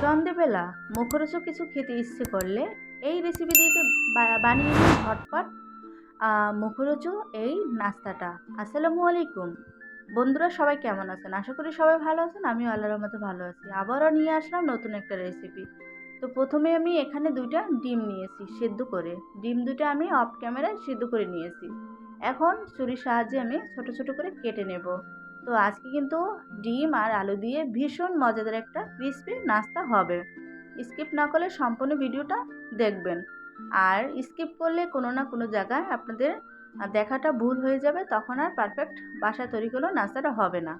সন্ধেবেলা মুখরোচক কিছু খেতে ইচ্ছে করলে এই রেসিপি দিয়ে বানিয়ে নিন ঝটপট মুখরোচক এই নাস্তাটা। আসসালামু আলাইকুম বন্ধুরা, সবাই কেমন আছেন? আশা করি সবাই ভালো আছেন। আমিও আল্লাহর রহমতে ভালো আছি। আবারও নিয়ে আসলাম নতুন একটা রেসিপি। তো প্রথমে আমি এখানে দুইটা ডিম নিয়েছি সেদ্ধ করে। ডিম দুটো আমি অফ ক্যামেরায় সিদ্ধ করে নিয়েছি। এখন ছুরির সাহায্যে আমি ছোট ছোট করে কেটে নেব। তো আজকে কিন্তু ডিম আর আলু দিয়ে ভীষণ মজাদার একটা ক্রিসপি নাস্তা হবে। স্কিপ না করলে সম্পূর্ণ ভিডিওটা দেখবেন। আর স্কিপ করলে কোনো না কোনো জায়গায় আপনাদের দেখাটা ভুল হয়ে যাবে, তখন আর পারফেক্ট বাসায় তৈরি করলেও নাস্তাটা হবে না।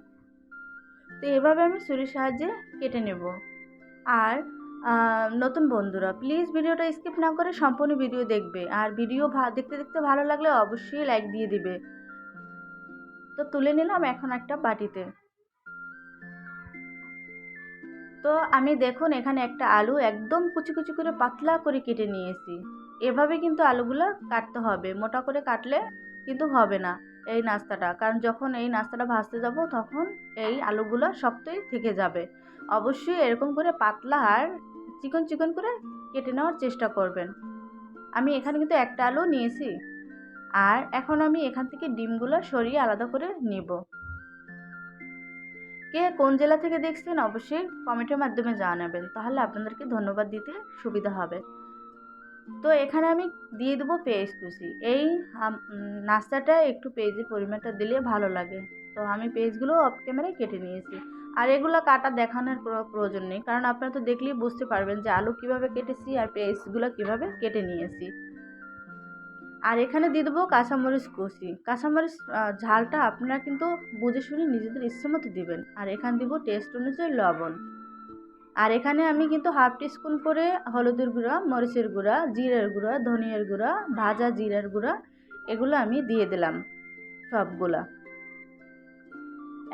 তো এভাবে আমি ছুরির সাহায্যে কেটে নেব। আর নতুন বন্ধুরা প্লিজ ভিডিওটা স্কিপ না করে সম্পূর্ণ ভিডিও দেখবে। আর ভিডিও দেখতে দেখতে ভালো লাগলে অবশ্যই লাইক দিয়ে দিবে। তো তুলে নিলাম এখন একটা বাটিতে। তো আমি দেখুন এখানে একটা আলু একদম কুচি কুচি করে পাতলা করে কেটে নিয়েছি। এভাবে কিন্তু আলুগুলো কাটতে হবে, মোটা করে কাটলে কিন্তু হবে না এই নাস্তাটা, কারণ যখন এই নাস্তাটা ভাজতে যাব তখন এই আলুগুলো শক্তই থেকে যাবে। অবশ্যই এরকম করে পাতলা আর চিকন চিকন করে কেটে নেওয়ার চেষ্টা করবেন। আমি এখানে কিন্তু একটা আলু নিয়েছি। আর এখন আমি এখান থেকে ডিমগুলো সরিয়ে আলাদা করে নিব। কে কোন জেলা থেকে দেখছেন অবশ্যই কমেন্টের মাধ্যমে জানাবেন, তাহলে আপনাদেরকে ধন্যবাদ দিতে সুবিধা হবে। তো এখানে আমি দিয়ে দেবো পেঁয়াজ কুচি। এই নাস্তাটা একটু পেঁয়াজের পরিমাণটা দিলে ভালো লাগে। তো আমি পেঁয়াজগুলো অফ ক্যামেরায় কেটে নিয়েছি। আর এগুলো কাটা দেখানোর প্রয়োজন নেই, কারণ আপনারা তো দেখলেই বুঝতে পারবেন যে আলু কিভাবে কেটেছি আর পেঁয়াজগুলো কিভাবে কেটে নিয়েছি। আর এখানে দিয়ে দেবো কাঁচামরিচ কুচি। কাঁচামরিচ ঝালটা আপনারা কিন্তু বুঝে শুনে নিজেদের ইচ্ছে মতো দিবেন। আর এখানে দিব টেস্ট অনুযায়ী লবণ। আর এখানে আমি কিন্তু হাফ টিস্পুন করে হলুদের গুঁড়া, মরিচের গুঁড়া, জিরের গুঁড়া, ধনিয়ার গুঁড়া, ভাজা জিরার গুঁড়া এগুলো আমি দিয়ে দিলাম সবগুলা,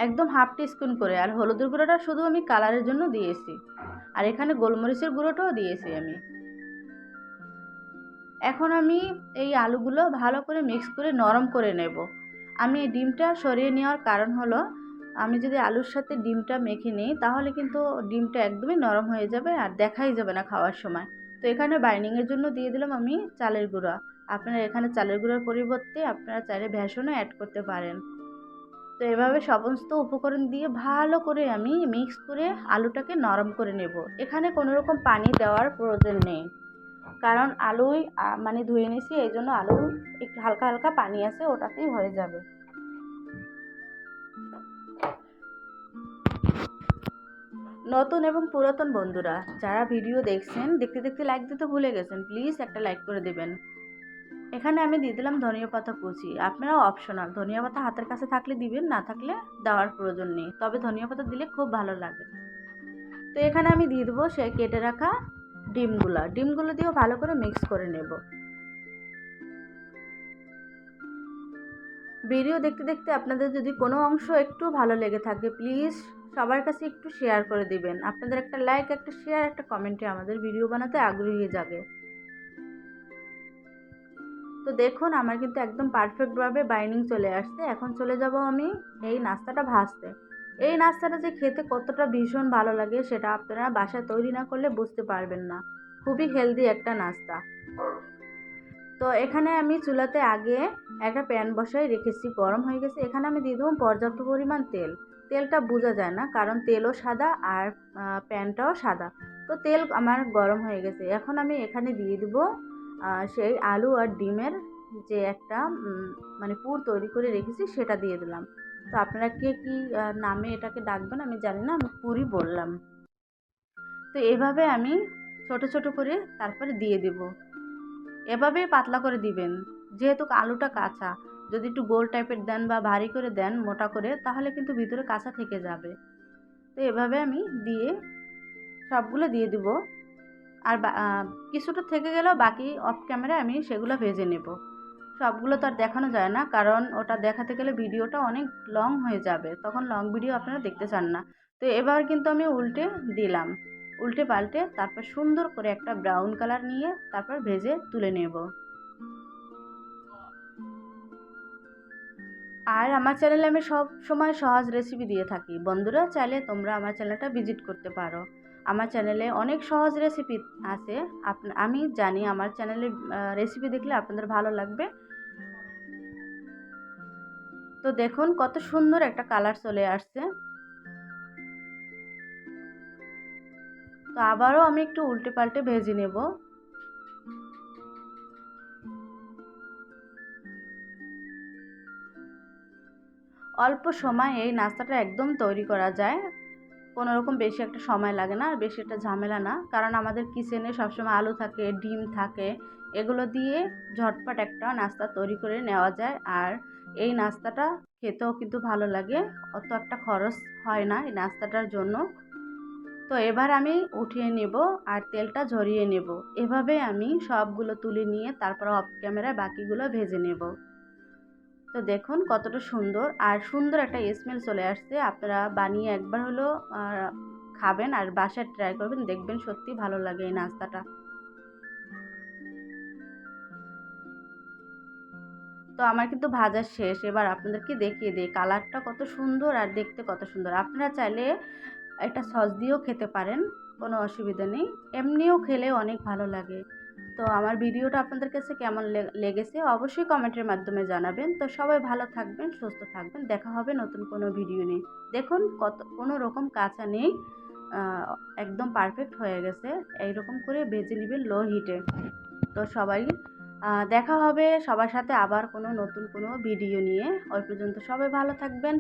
একদম হাফ টিস্পুন করে। আর হলুদের গুঁড়োটা শুধু আমি কালারের জন্য দিয়েছি। আর এখানে গোলমরিচের গুঁড়োটাও দিয়েছি আমি। এখন আমি এই আলুগুলো ভালো করে মিক্স করে নরম করে নেব। আমি ডিমটা সরিয়ে নেওয়ার কারণ হলো, আমি যদি আলুর সাথে ডিমটা মেখে নিই তাহলে কিন্তু ডিমটা একদমই নরম হয়ে যাবে আর দেখাই যাবে না খাওয়ার সময়। তো এখানে বাইন্ডিংয়ের জন্য দিয়ে দিলাম আমি চালের গুঁড়া। আপনারা এখানে চালের গুঁড়ার পরিবর্তে আপনারা চাইলে বেসনও অ্যাড করতে পারেন। তো এভাবে সমস্ত উপকরণ দিয়ে ভালো করে আমি মিক্স করে আলুটাকে নরম করে নেব। এখানে কোনো রকম পানি দেওয়ার প্রয়োজন নেই, কারণ আলুই মানে ধুয়ে নিয়েছি, এই জন্য আলু একটু হালকা হালকা পানি আছে, ওটাতেই হয়ে যাবে। নতুন এবং পুরাতন বন্ধুরা যারা ভিডিও দেখছেন, দেখতে দেখতে লাইক দিতে ভুলে গেছেন, প্লিজ একটা লাইক করে দেবেন। এখানে আমি দিয়ে দিলাম ধনিয়া পাতা কুচি। আপনারাও অপশনাল, ধনিয়া পাতা হাতের কাছে থাকলে দিবেন, না থাকলে দেওয়ার প্রয়োজন নেই, তবে ধনিয়া পাতা দিলে খুব ভালো লাগে। তো এখানে আমি দিয়ে দেবো সেই কেটে রাখা ডিমগুলো দিয়েও ভালো করে মিক্স করে নেব। ভিডিও দেখতে দেখতে আপনাদের যদি কোনো অংশ একটু ভালো লেগে থাকে, প্লিজ সবার কাছে একটু শেয়ার করে দিবেন। আপনাদের একটা লাইক, একটা শেয়ার, একটা কমেন্টে আমাদের ভিডিও বানাতে আগ্রহী হয়ে যাবে। তো দেখুন আমার কিন্তু একদম পারফেক্টভাবে বাইন্ডিং চলে আসছে। এখন চলে যাব আমি এই নাস্তাটা ভাজতে। এই নাস্তাটা যে খেতে কতটা ভীষণ ভালো লাগে সেটা আপনারা বাসায় তৈরি না করলে বুঝতে পারবেন না। খুবই হেলদি একটা নাস্তা। তো এখানে আমি চুলাতে আগে একটা প্যান বসাই রেখেছি, গরম হয়ে গেছে। এখানে আমি দিয়ে দেবো পর্যাপ্ত পরিমাণ তেল। তেলটা বোঝা যায় না, কারণ তেলও সাদা আর প্যানটাও সাদা। তো তেল আমার গরম হয়ে গেছে। এখন আমি এখানে দিয়ে দেবো সেই আলু আর ডিমের যে একটা মানে পুর তৈরি করে রেখেছি সেটা দিয়ে দিলাম। তো আপনারা কে কী নামে এটাকে ডাকবেন আমি জানি না, আমি পুরই বললাম। তো এভাবে আমি ছোট ছোট করে তারপরে দিয়ে দেবো। এভাবেই পাতলা করে দিবেন, যেহেতু আলুটা কাঁচা। যদি একটু গোল টাইপের দেন বা ভারী করে দেন মোটা করে, তাহলে কিন্তু ভিতরে কাঁচা থেকে যাবে। তো এভাবে আমি দিয়ে সবগুলো দিয়ে দিব। আর কিছুটা থেকে গেলেও বাকি অফ ক্যামেরায় আমি সেগুলো ভেজে নেব। সবগুলো তো আর দেখানো যায় না, কারণ ওটা দেখাতে গেলে ভিডিওটা অনেক লং হয়ে যাবে, তখন লং ভিডিও আপনারা দেখতে চান না। তো এবার কিন্তু আমি উল্টে দিলাম, উল্টে পাল্টে তারপর সুন্দর করে একটা ব্রাউন কালার নিয়ে তারপর ভেজে তুলে নেব। আর আমার চ্যানেলে আমি সব সময় সহজ রেসিপি দিয়ে থাকি। বন্ধুরা চাইলে তোমরা আমার চ্যানেলটা ভিজিট করতে পারো। আমার চ্যানেলে অনেক সহজ রেসিপি আছে। আমি জানি আমার চ্যানেলের রেসিপি দেখলে আপনাদের ভালো লাগবে। তো দেখুন কত সুন্দর একটা কালার চলে আসছে। তো আবারও আমি একটু উল্টে পাল্টে ভেজে নেব। অল্প সময়ে এই নাস্তাটা একদম তৈরি করা যায়। কোনো রকম বেশি একটা সময় লাগে না, আর বেশি একটা ঝামেলা না, কারণ আমাদের কিচেনে সবসময় আলু থাকে, ডিম থাকে, এগুলো দিয়ে ঝটপট একটা নাস্তা তৈরি করে নেওয়া যায়। আর এই নাস্তাটা খেতেও কিন্তু ভালো লাগে, অত একটা খরচ হয় না এই নাস্তাটার জন্য। তো এবার আমি উঠিয়ে নেব আর তেলটা ঝরিয়ে নেব। এভাবে আমি সবগুলো তুলে নিয়ে তারপর অফ ক্যামেরায় বাকিগুলো ভেজে নেব। তো দেখুন কতটা সুন্দর, আর সুন্দর একটা স্মেল চলে আসছে। আপনারা বানিয়ে একবার হলো খাবেন আর বাসায় ট্রাই করবেন, দেখবেন সত্যি ভালো লাগে এই নাস্তাটা। তো আমার কিন্তু ভাজা শেষ, এবার আপনাদেরকে দেখিয়ে দিই কালারটা কত সুন্দর আর দেখতে কত সুন্দর। আপনারা চাইলে এটা সস দিয়েও খেতে পারেন, কোনো অসুবিধা নেই, এমনিও খেলে অনেক ভালো লাগে। তো আমার ভিডিওটা আপনাদের কাছে কেমন লেগেছে অবশ্যই কমেন্টের মাধ্যমে জানাবেন। তো সবাই ভালো থাকবেন, সুস্থ থাকবেন, দেখা হবে নতুন কোনো ভিডিও নিয়ে। দেখুন কোনো রকম কাঁচা নেই, একদম পারফেক্ট হয়ে গেছে। এইরকম করে ভেজে নেবেন লো হিটে। তো সবাই দেখা হবে সবার সাথে আবার কোনো নতুন কোনো ভিডিও নিয়ে। ওই পর্যন্ত সবাই ভালো থাকবেন।